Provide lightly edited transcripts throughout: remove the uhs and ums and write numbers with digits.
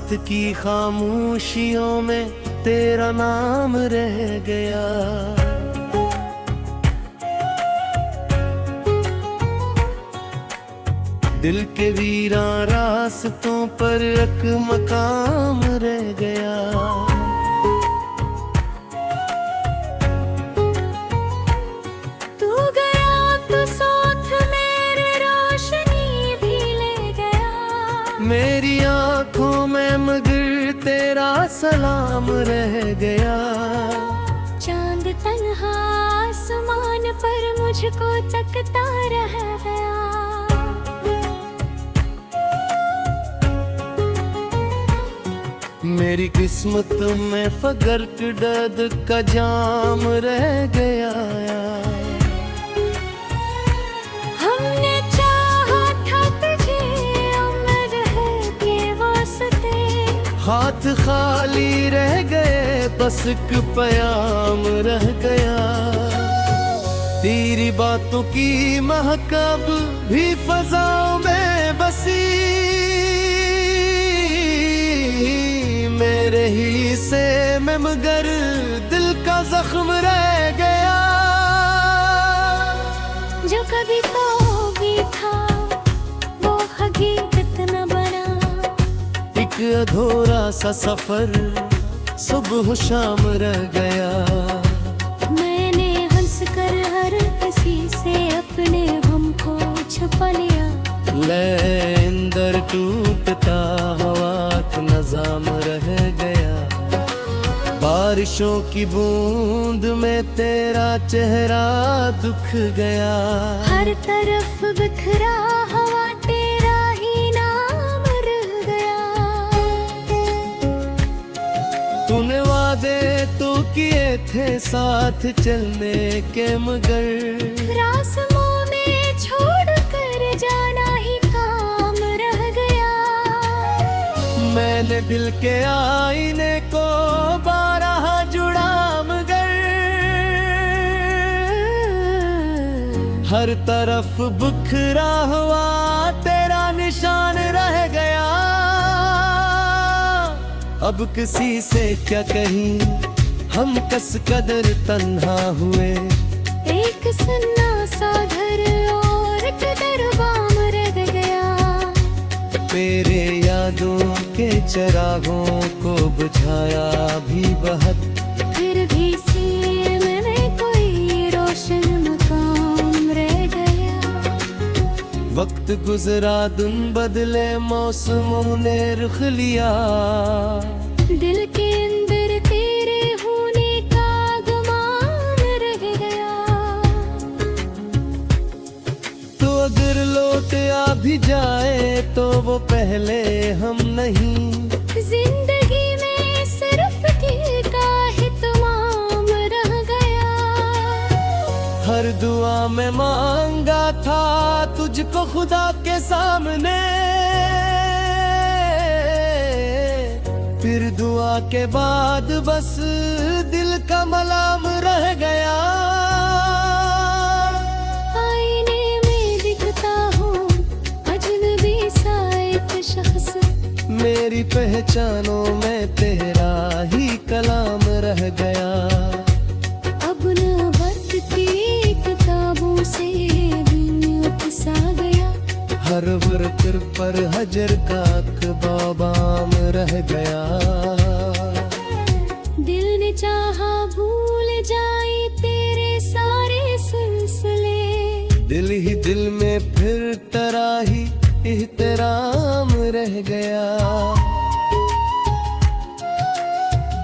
रात की खामोशियों में तेरा नाम रह गया। दिल के वीरान रास्तों पर एक मकाम रह गया। तू गया तो साथ मेरे रोशनी भी ले गया। मेरी आंखों में मगर तेरा सलाम रह गया। चांद तन्हा आसमान पर मुझको तकता रह गया। मेरी किस्मत में फगर के दर्द का जाम रह गया। हमने चाहा था तुझे उम्र है के वास्ते। हाथ खाली रह गए बस एक प्याम रह गया। तेरी बातों की महक अब भी फजाओं में बसी। मेरे ही से में मगर दिल का जख्म रह गया। जो कभी तो भी था वो हकीकत न बना। एक अधूरा सा सफर सुबह शाम रह गया। मैंने हंस कर हर किसी से अपने गम को छुपा लिया। ले अंदर टूटता हवा का नजाम रह गया। बारिशों की बूंद में तेरा चेहरा दुख गया। हर तरफ बिखरा हवा तेरा ही नाम रह गया। तूने वादे तो किए थे साथ चलने के मगर रास्मों में छोड़ कर जाना ही काम रह गया। मैंने दिल के आईने को बारह जुड़ा मगर हर तरफ बिखरा हुआ तेरा निशान रह गया। अब किसी से क्या कहीं हम कस कदर तन्हा हुए। एक सन्ना सा घर और कदर बाम रह गया। मेरे यादों के चरागों को बुझाया भी बहुत। फिर भी सीने में कोई रोशन मकाम रह गया। वक्त गुजरा दिन बदले मौसमों ने रुख लिया। दिल के अंदर तेरे होने का गुमान रह गया। तो अगर लौट आ भी जाए तो वो पहले हम नहीं। जिंदगी में सिर्फ दिल का ही तमाम रह गया। हर दुआ में मांगा था तुझको खुदा के सामने। फिर दुआ के बाद बस दिल का मलाम रह गया। आईने में दिखता हूँ अजनबी सा एक शख्स। मेरी पहचानों में तेरा ही कलाम रह गया। अब न बरतती किताबों से भी सा गया। हर वर्कर पर हजर का बाबाम रह गया। दिल ने चाहा भूल जाए तेरे सारे सिलसिले। दिल ही दिल में फिर तेरा ही एहतराम रह गया।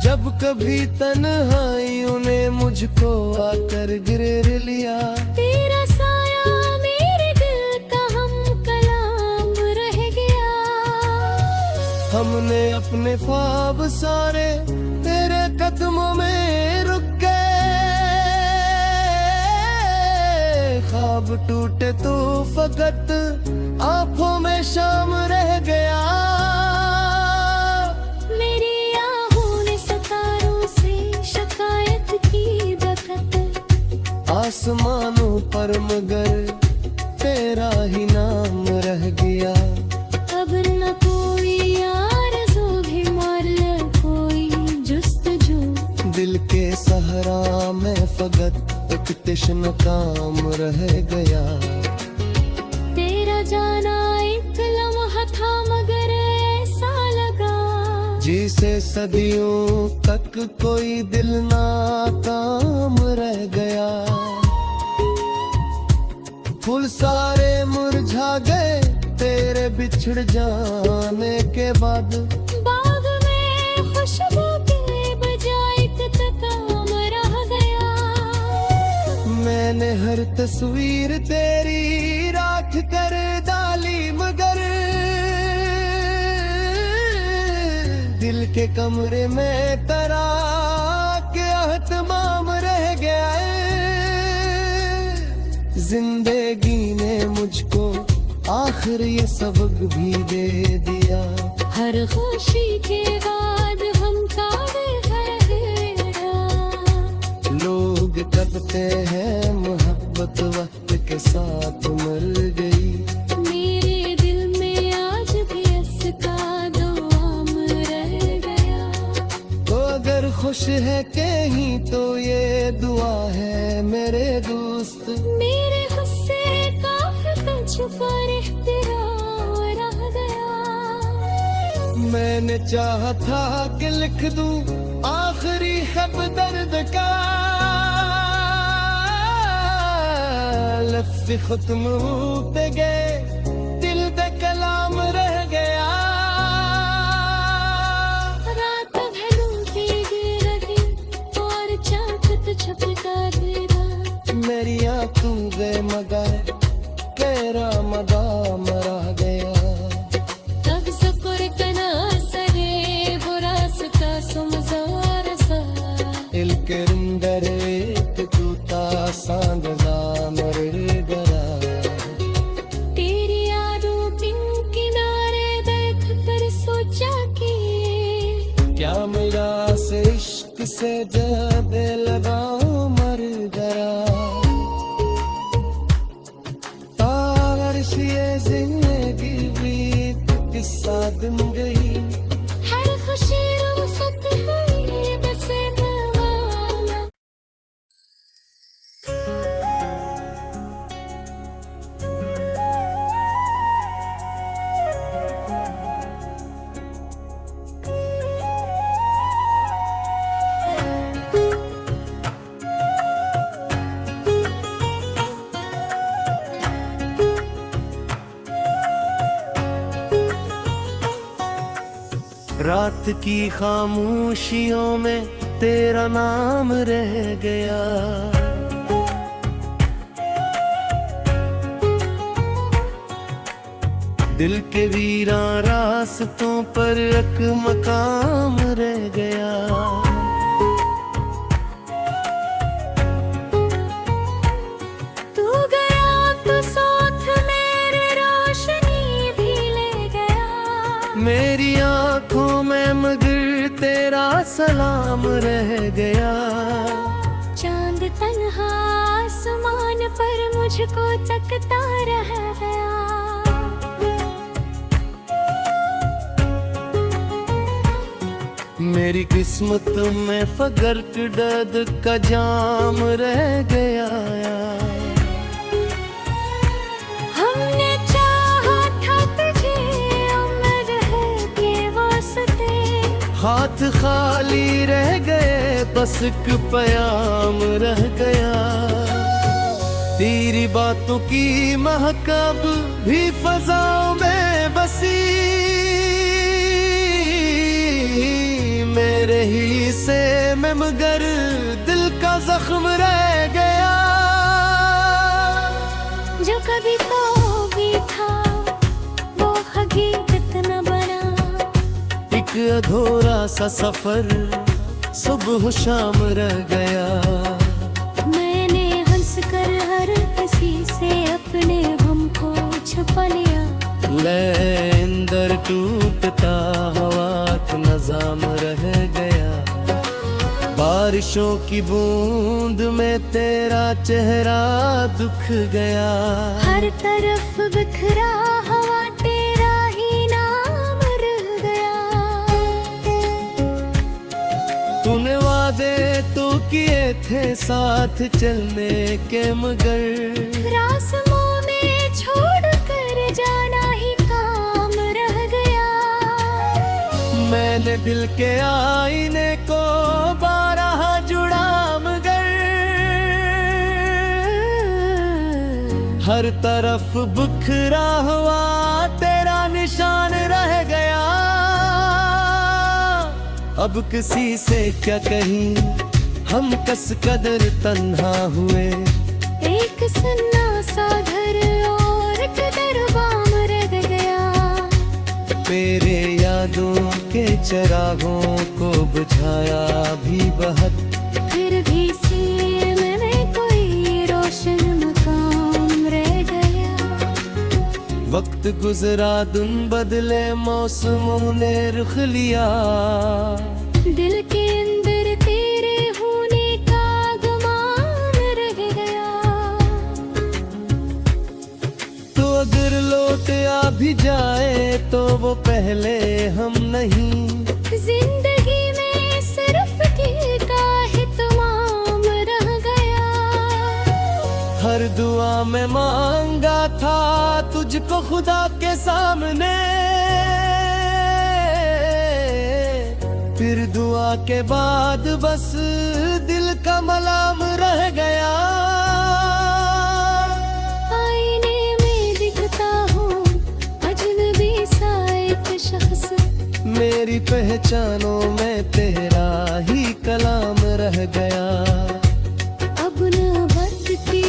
जब कभी तन्हाइयों ने मुझको आकर गिर लिया। तेरा साया मेरे दिल का हम कलाम रह गया। हमने अपने ख्वाब सारे तेरे कदमों में रुक गए। ख्वाब टूटे तो फकत आंखों में शाम रह गया। मेरी आहों ने सितारों से शिकायत की बखत। आसमानों पर मगर तेरा ही नाम रह गया। अब न कोई आरज़ू भी सहरा में फकत एक तिश्न काम रह गया। तेरा जाना एक लम्हा था मगर ऐसा लगा जिसे सदियों तक कोई दिल ना काम रह गया। फूल सारे मुरझा गए तेरे बिछड़ जाने के बाद। बाग में खुशबू के बजाय काम रह गया। मैंने हर तस्वीर तेरी राख कर डाली मगर दिल के कमरे में तरा के अहतमाम रह गया है। जिंदगी ने मुझको आखिर ये सबक भी दे दिया। हर खुशी के बाद हम लोग कहते हैं मोहब्बत वक्त के साथ मर गई। मेरे दिल में आज भी इसका दुआम रह गया। तो अगर खुश है कहीं तो ये दुआ है मेरे दोस्त। मेरे गुस्से का छुपा एहतराम रह गया। मैंने चाहा था कि लिख दूं आखिरी खत दर्द का, लफ्ज़ खत्म होते गए दिल पे कलाम रह गया। रात भरों की गिरगी और चाहत छपका देगा। मेरी आंखों गए मगर तेरा मदाम रह गया। तब सकुर कना सरे बुरास का सुमजार सा इल्के रुंदर एक तूता सांग जामर गरा। तेरी यादों बिन किनारे देख कर सोचा कि क्या मेरा से इश्क से जब लगाओ मर गया। ये जिंदगी भी किस्सा दिन गई। हर खुशी रुखसत हुई बस नवाला। रात की खामोशियों में तेरा नाम रह गया। दिल के वीरां रास्तों पर एक मकाम रह गया। तू गया तो साथ मेरे रोशनी भी ले गया। मेरी आंखों में मगर तेरा सलाम रह गया। चांद तन्हा आसमान पर मुझको तकता रह गया। मेरी किस्मत में फकर के दर्द का जाम रह गया। हमने चाहा था तुझे उम्र है के वास्ते। हाथ खाली रह गए बस एक प्याम रह गया। तेरी बातों की महकब भी फजाओं में बसी। मेरे ही से में मगर दिल का जख्म रह गया। जो कभी तो भी था वो हकीकत न बना। एक अधूरा सा सफर सुबह शाम रह गया। मैंने हंस कर हर किसी से अपने गम को छुपा लिया। ले अंदर टूटता हवा का नजाम रह गया। बारिशों की बूंद में तेरा चेहरा दुख गया। हर तरफ बिखरा हवा तेरा ही नाम रह गया। तूने वादे तो किए थे साथ चलने के, मगर रास्मों में छोड़ कर जाना ही काम रह गया। मैंने दिल के आईने को बारहा जुड़ा, मगर हर तरफ बिखरा हुआ तेरा निशान रह गया। अब किसी से क्या कहीं, हम कस कदर तन्हा हुए। एक सन्ना सा घर और कदर बाम रह गया। मेरे यादों के चरागों को बुझाया भी बहुत, फिर भी सीने में कोई रोशन मकाम रह गया। वक्त गुजरा दिन बदले, मौसमों ने रुख लिया। दिल के अंदर तेरे होने का गुमान रह गया। तो अगर लौट आ भी जाए तो वो पहले हम नहीं। जिंदगी में सिर्फ ठीक का ही तमाम रह गया। हर दुआ में मांगा था तुझको खुदा के सामने, फिर दुआ के बाद बस दिल का मलाम रह गया। आईने में दिखता हूँ अजनबी सा एक शख्स, मेरी पहचानों में तेरा ही कलाम रह गया। अब न बदती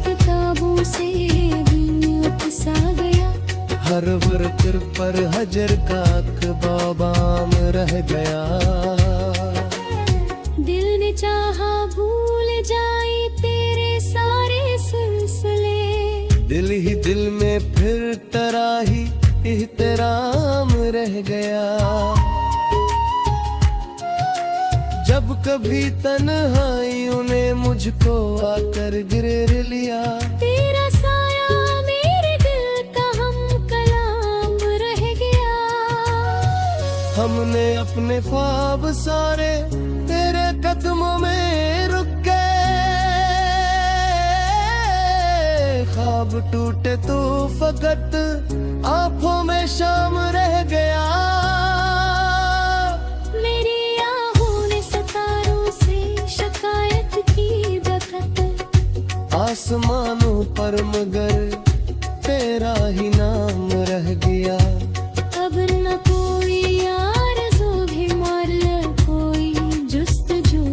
किताबों से भी उकसा गया। हर वर्कर पर हजर का अखबाबाम रह गया। दिल ने चाहा भूल जाए तेरे सारे सिलसिले, दिल ही दिल में फिर तराही एहतराम रह गया। जब कभी तन्हाइयों ने मुझको आकर गिर लिया, तेरा साया मेरे दिल का हम कलाम रह गया। हमने अपने ख्वाब सारे तेरे कदमों में रुक गए। ख्वाब टूटे तो फकत आंखों में शाम रह गया। मेरी आहों ने सितारों से शिकायत की बखत, आसमानों पर मगर तेरा ही नाम रह गया। अब न कोई आरज़ू भी मार कोई जुस्तजू,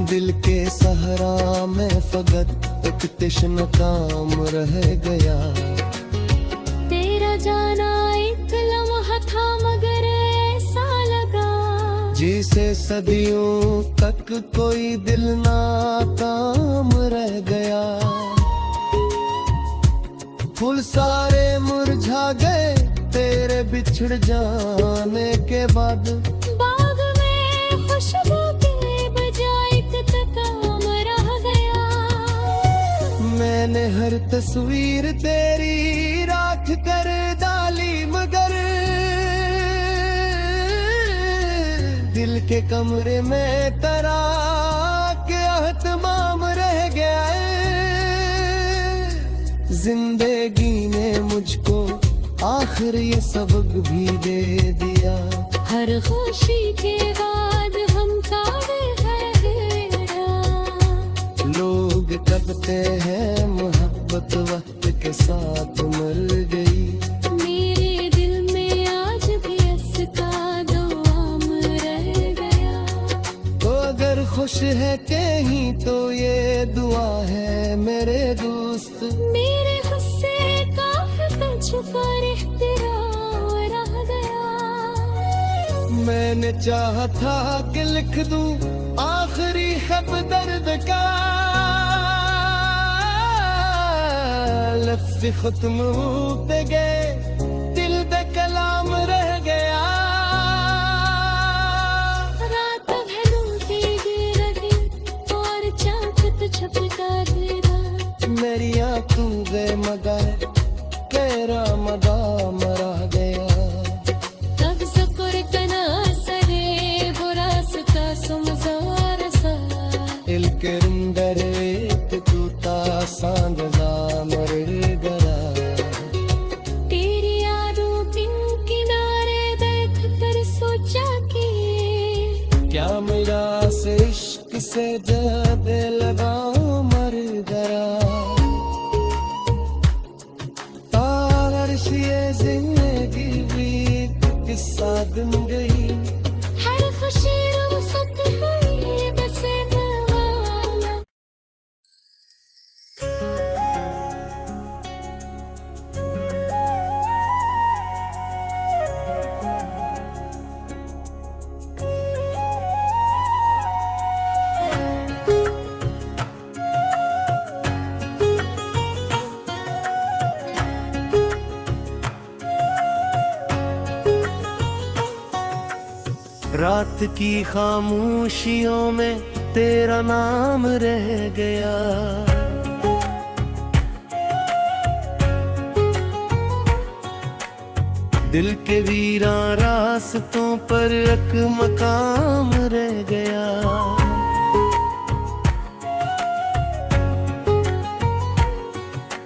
दिल के सहरा में फकत एक तिश्न काम रह गया। तेरा जाना एक लम्हा था मगर ऐसा लगा, जिसे सदियों तक कोई दिल ना काम रह गया। फूल सारे मुरझा गए तेरे बिछड़ जाने के बाद, बाग में खुशबू के बजाय काम रह गया। मैंने हर तस्वीर तेरी राख कर डाली, मगर दिल के कमरे में तरा के अहतमाम रह गया। जिंदगी ने मुझको आखिर ये सबक भी दे दिया। हर खुशी के बाद हम काबिल है। लोग कहते हैं मोहब्बत वक्त के साथ मर गई, मेरे दिल में आज भी इसका दुआम रह गया। तो अगर खुश है कहीं तो ये दुआ है मेरे दोस्त, मेरे गुस्से का छुपा एहतराम रह गया। मैंने चाहा था कि लिख दूं आखिरी खत दर्द का, लफ्ज़ खत्म होते गए दिल पे कलाम रह गया। रात भरों के लगी और चाहत छपका देगा, मेरी आंखों गए मगर तेरा मदा मरा गया। तब सकुर कना सरे बुरा सका सुमजार सा, इल्क किरंदरेत तूता सांगजा मर गया। तेरी यादों बिन किनारे बैठ कर सोचा कि क्या मेरा से इश्क से जब लगाओ मर गया। तारशिए जिंदगी भी किस्सा दिन गई। हर खुशी रुखसत हुई बस नवाला। रात की खामोशियों में तेरा नाम रह गया। दिल के वीरां रास्तों पर एक मकाम रह गया।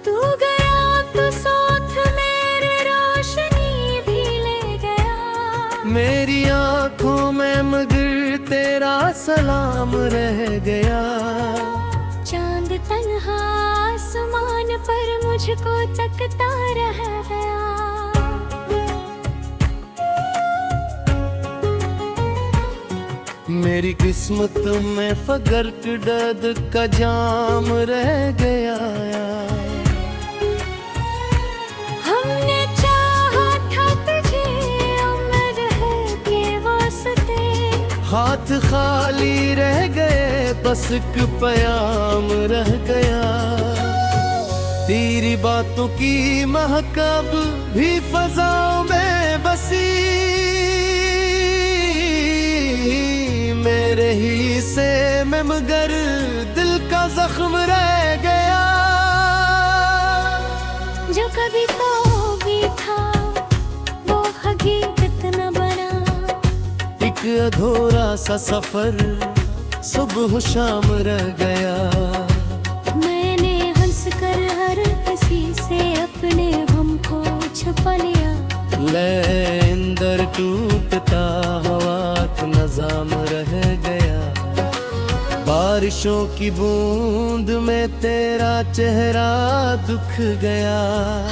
तू गया तो साथ मेरे रोशनी भी ले गया। मेरी आंखों में मगर तेरा सलाम रह गया। चांद तन्हा आसमान पर मुझको तकता रह गया। मेरी किस्मत में फगर के दर्द का जाम रह गया। हमने चाहा था तुझे उम्र है के वास्ते। हाथ खाली रह गए बस एक प्याम रह गया। तेरी बातों की महक अब भी फजाओं में बसी। मेरे ही से में मगर दिल का जख्म रह गया। जो कभी तो भी था वो हकीकत न बना। एक अधूरा सा सफर सुबह शाम रह गया। मैंने हंस कर हर किसी से अपने गम को छुपा लिया। ले अंदर टूटता हवा का नजाम रह गया। बारिशों की बूंद में तेरा चेहरा दुख गया।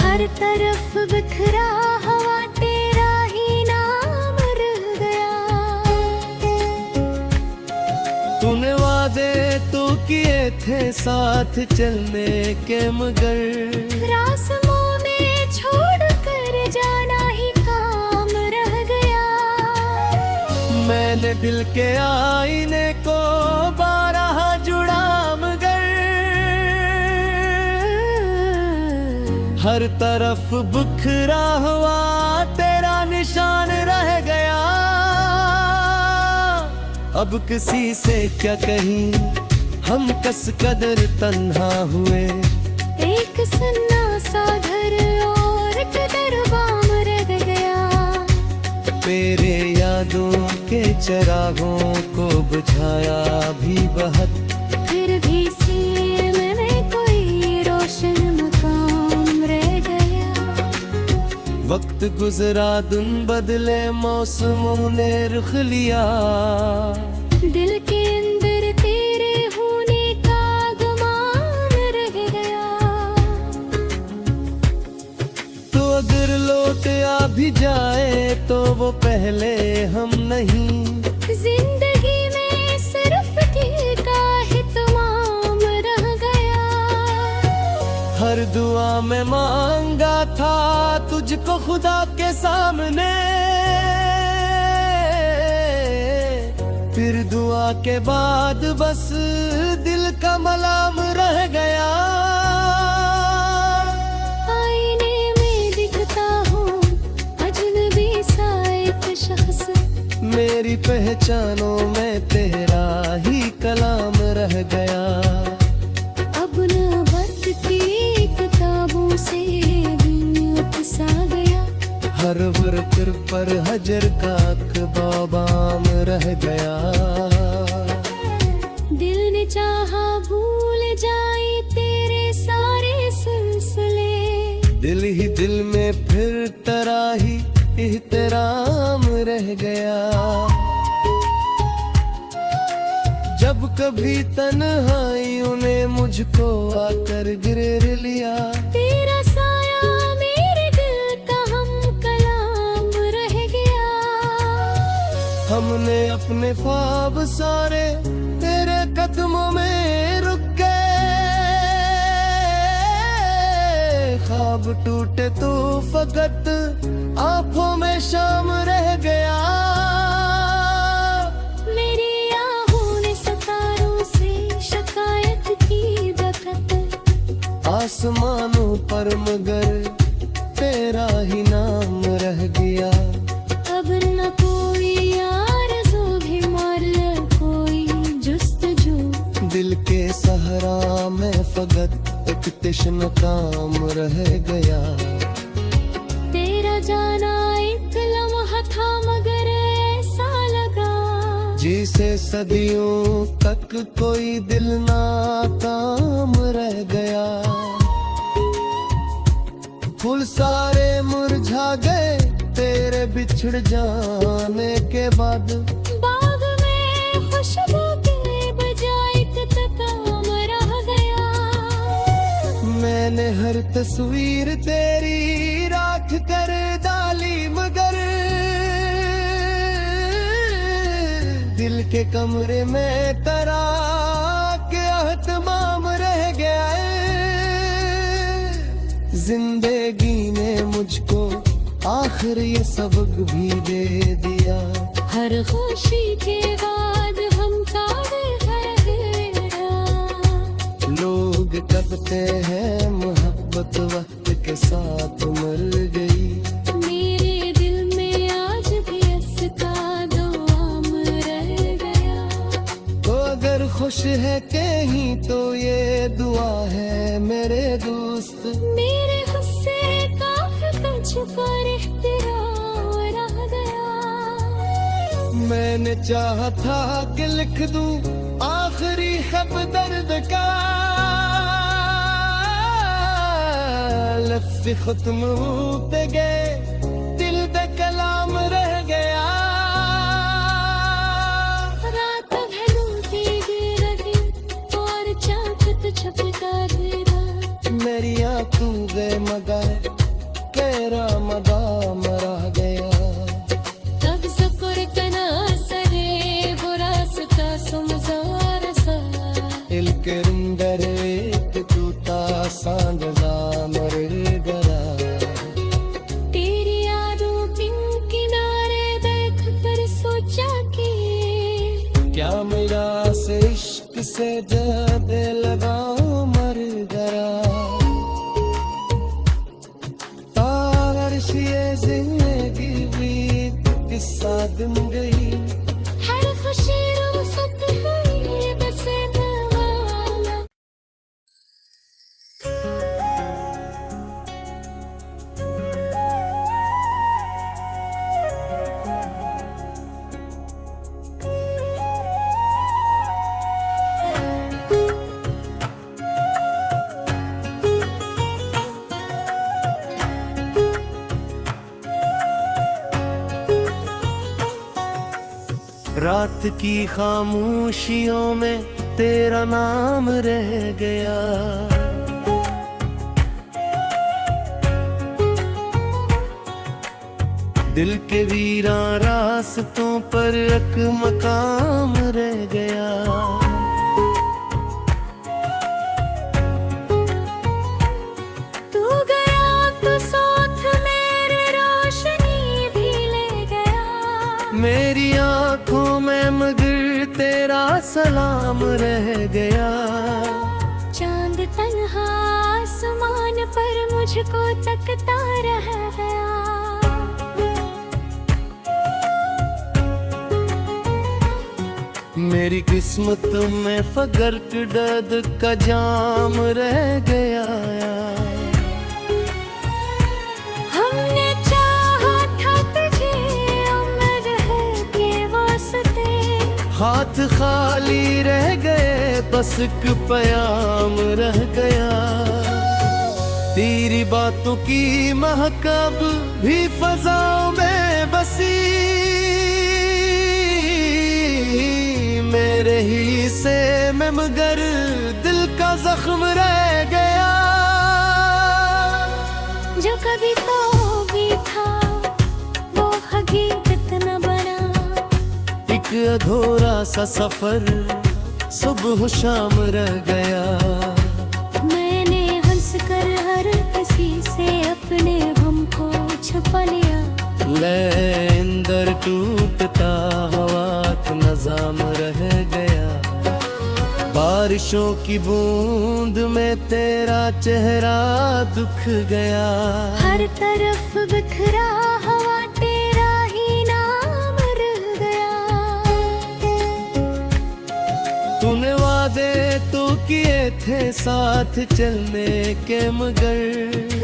हर तरफ बिखरा हवा तेरा ही नाम रह गया। तूने वादे तो किए थे साथ चलने के मगर रास्मों में छोड़ कर जाना ही काम रह गया। मैंने दिल के आईने को बारह जुड़ा मगर हर तरफ बिखरा हुआ तेरा निशान रह गया। अब किसी से क्या कहीं हम कस कदर तन्हा हुए। एक सन्ना सा घर और कदर बाम रह गया। मेरे यादों के चिरागों को बुझाया भी बहुत। फिर भी सीने में कोई रोशन मकाम रह गया। वक्त गुजरा दिन बदले मौसमों ने रुख लिया। दिल के अंदर तेरे होने का गुमान रह गया। तो अगर लौट आ भी जाए तो वो पहले हम नहीं। जिंदगी में सिर्फ ठीक का ही तमाम रह गया। हर दुआ में मांगा था तुझको खुदा के सामने। फिर दुआ के बाद बस दिल का मलाम रह गया। आईने में दिखता हूँ अजनबी सा एक शख्स। मेरी पहचानों में तेरा ही कलाम रह गया। अब न बरतती किताबों से बिन सा गया। हर वर्कर पर हजर का अखबाबाम रह गया। दिल ने चाहा दिल ही दिल में फिर तराही एहतराम रह गया। जब कभी तन्हाइयों ने मुझको आकर गिर लिया, तेरा साया मेरे दिल का हम कलाम रह गया। हमने अपने ख्वाब सारे तेरे कदमों में रुक गए। ख्वाब टूटे तो फकत आंखों में शाम रह गया। मेरी आहों ने सितारों से शिकायत की बखत, आसमानों पर मगर तेरा ही नाम रह गया। अब न कोई आरज़ू भी मर कोई जुस्तजू, दिल के सहरा में फकत एक तश्न काम रह गया। तेरा जाना एक लम्हा था मगर ऐसा लगा, जिसे सदियों तक कोई दिल ना काम रह गया। फूल सारे मुरझा गए तेरे बिछड़ जाने के बाद। बाग में खुशबू के बजाय काम रह गया। मैंने हर तस्वीर तेरी राख कर डाली मगर दिल के कमरे में तरा के अहतमाम रह गया है। जिंदगी ने मुझको आखिर ये सबक भी दे दिया। हर खुशी के बाद हम लोग कहते हैं मोहब्बत वक्त के साथ मर गई। मेरे दिल में आज भी इसका दुआम रह गया। तो अगर खुश है कहीं तो ये दुआ है मेरे दोस्त, मेरे गुस्से का कुछ पर एहतराम रह गया। मैंने चाहा था कि लिख दूं आखिरी खत दर्द का, लफ्ज़ खत्म होते गए दिल पे कलाम रह गया। रात भरोती गिरगी और चाहत छपका देगा। मेरी आंखों गए मगर तेरा मदाम रह गया। तब सकुर कना सरे बुरास का सुमजार सा, इल्के रुंदर एक टूटा सांझा मर गया। तेरी यादों बिन किनारे देख कर सोचा कि क्या मेरा से इश्क से जब लगा मर गया। तारश ये जिंदगी भी किस्सा दिन गई। हर खुशी रुखसत हुई बस नवाला। रात की खामोशियों में तेरा नाम रह गया। दिल के वीरां रास्तों पर एक मकाम रह गया। तू गया तो साथ मेरे रोशनी भी ले गया। मेरी आंखों में मगर तेरा सलाम रह गया। चांद तन्हा आसमान पर मुझको तकता रह गया। मेरी किस्मत में फगर के दर्द का जाम रह गया। हमने चाहा था तुझे उम्र है के वास्ते, हाथ खाली रह गए बस एक प्याम रह गया। तेरी बातों की महक अब भी फजाओं में बसी, मेरे ही से में मगर दिल का जख्म रह गया। जो कभी तो भी था वो हकीकत न बना, एक अधूरा सा सफर सुबह शाम रह गया। मैंने हंस कर हर किसी से अपने गम को छुपा लिया। ले अंदर टूटता हवा का नजाम रह गया। बारिशों की बूंद में तेरा चेहरा दुख गया। हर तरफ बिखरा हवा तेरा ही नाम रह गया। तूने वादे तो किए थे साथ चलने के, मगर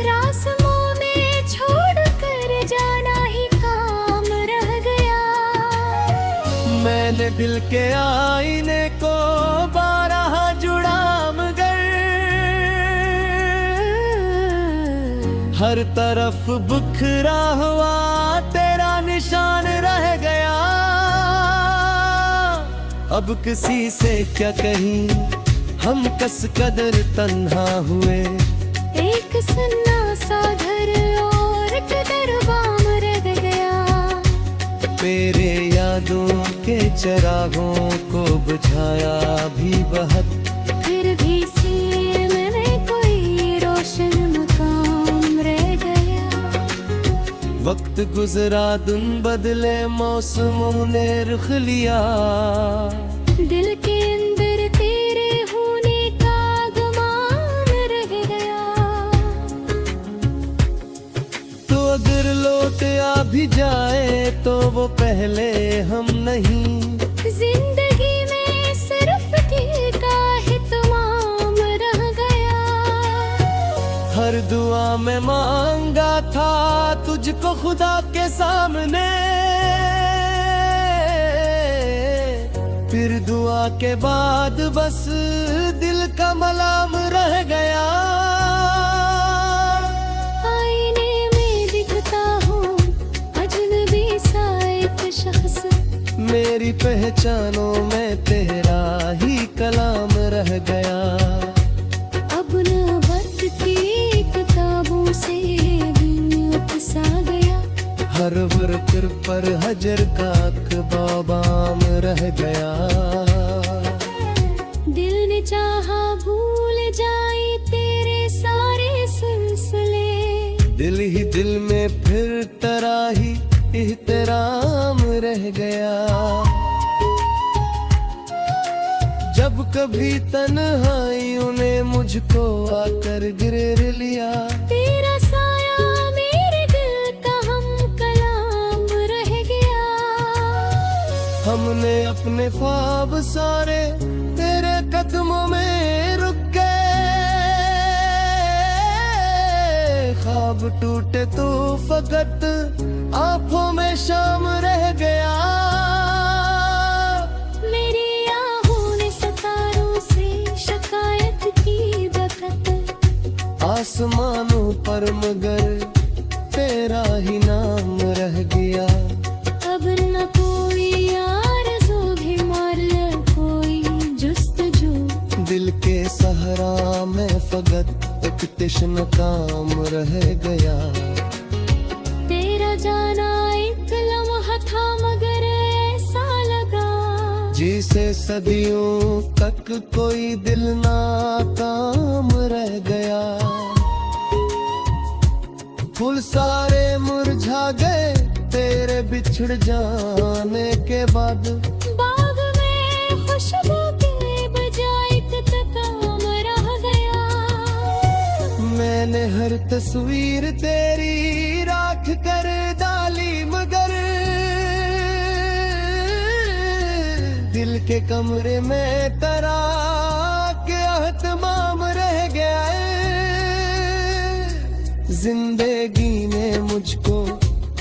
रास्मों में छोड़ कर जाना ही काम रह गया। मैंने दिल के आईने को बारहा जुड़ा, मगर हर तरफ बिखरा हुआ तेरा निशान रह गया। अब किसी से क्या कहीं हम कस कदर तन्हा हुए। एक सन्ना सा घर और कदर बाम रह गया। मेरे यादों के चरागों को बुझाया भी बहुत, फिर भी सीने में कोई रोशन मकाम रह गया। वक्त गुजरा दिन बदले मौसमों ने रुख लिया। दिल के अंदर तेरे होने का गुमान रह गया। तो अगर लौट आ भी जाए तो वो पहले हम नहीं। जिंदगी में सिर्फ ठीक का ही तमाम रह गया। हर दुआ में मांगा था तुझको खुदा के सामने, फिर दुआ के बाद बस दिल का मलाम रह गया। आईने में दिखता हूँ अजनबी सा एक शख्स। मेरी पहचानों में तेरा ही कलाम रह गया। अब न बरती किताबों से भी सा गया। हर वर्कर पर हजर का अखबाबाम रह गया। दिल ने चाहा भूल जाए तेरे सारे सिलसिले। दिल ही दिल में फिर तेरा ही एहतराम रह गया। जब कभी तन्हाइयों ने मुझको आकर गिर लिया। तेरा साया मेरे दिल का हम कलाम रह गया। हमने अपने ख्वाब सारे तेरे कदमों में रुक गए। ख्वाब टूटे तो फकत आंखों में शाम रह गया। मेरी आहों ने सितारों से शिकायत की बखत। आसमानों पर मगर तेरा ही नाम रह गया। अब न कोई आरज़ू भी मार कोई जुस्तजू। दिल के सहरा में फकत एक तिश्न काम रह गया। तेरा जाना एक लम्हा था मगर ऐसा लगा जिसे सदियों तक कोई दिल ना काम रह गया। फूल सारे मुरझा गए तेरे बिछड़ जाने के बाद। बाग में खुशबू के बजाय काम रह गया। मैंने हर तस्वीर तेरी राख कर डाली मगर दिल के कमरे में तरा के अहतमाम रह गया है। जिंदगी ने मुझको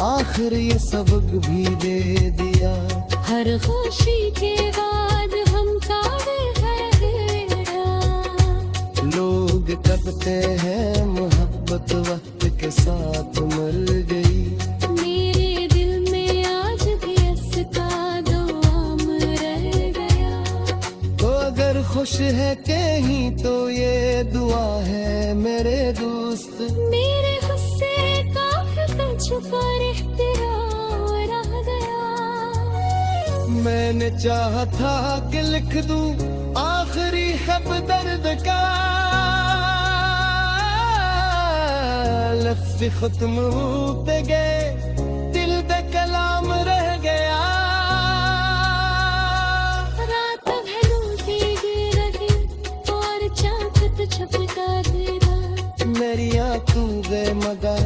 आखिर ये सबक भी दे दिया। हर खुशी के बाद हम काबिल है। लोग करते हैं मोहब्बत मोहब्बत वक्त के साथ मर गई। मेरे दिल में आज भी इसका दुआम रह गया। तो अगर खुश है कहीं तो ये दुआ है मेरे दोस्त। मेरे गुस्से का छुपा एहतिराम रह गया। मैंने चाहा था कि लिख दूं आखिरी खत दर्द का, लफ्ज़ खत्म होते गए, दिल पे कलाम रह गया। रात भरोती गिरगी और चाहत छपका देगा। मेरी आंखों गए मगर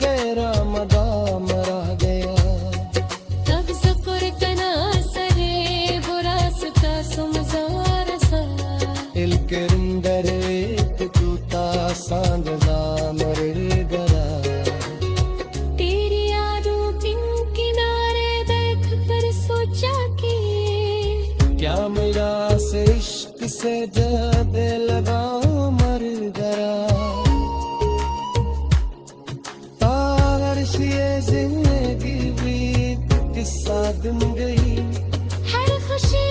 तेरा मदा मरा गया। तब सफर कना सरे बुरासता सुमजार सा। इल्किंदर एक तूता सांगजा मर गया। तेरी यादों बिन किनारे देख कर सोचा कि क्या मेरा से इश्क से जब लगा मर गया। ये जिंदगी भी किस्सा दिन गई। हर खुशी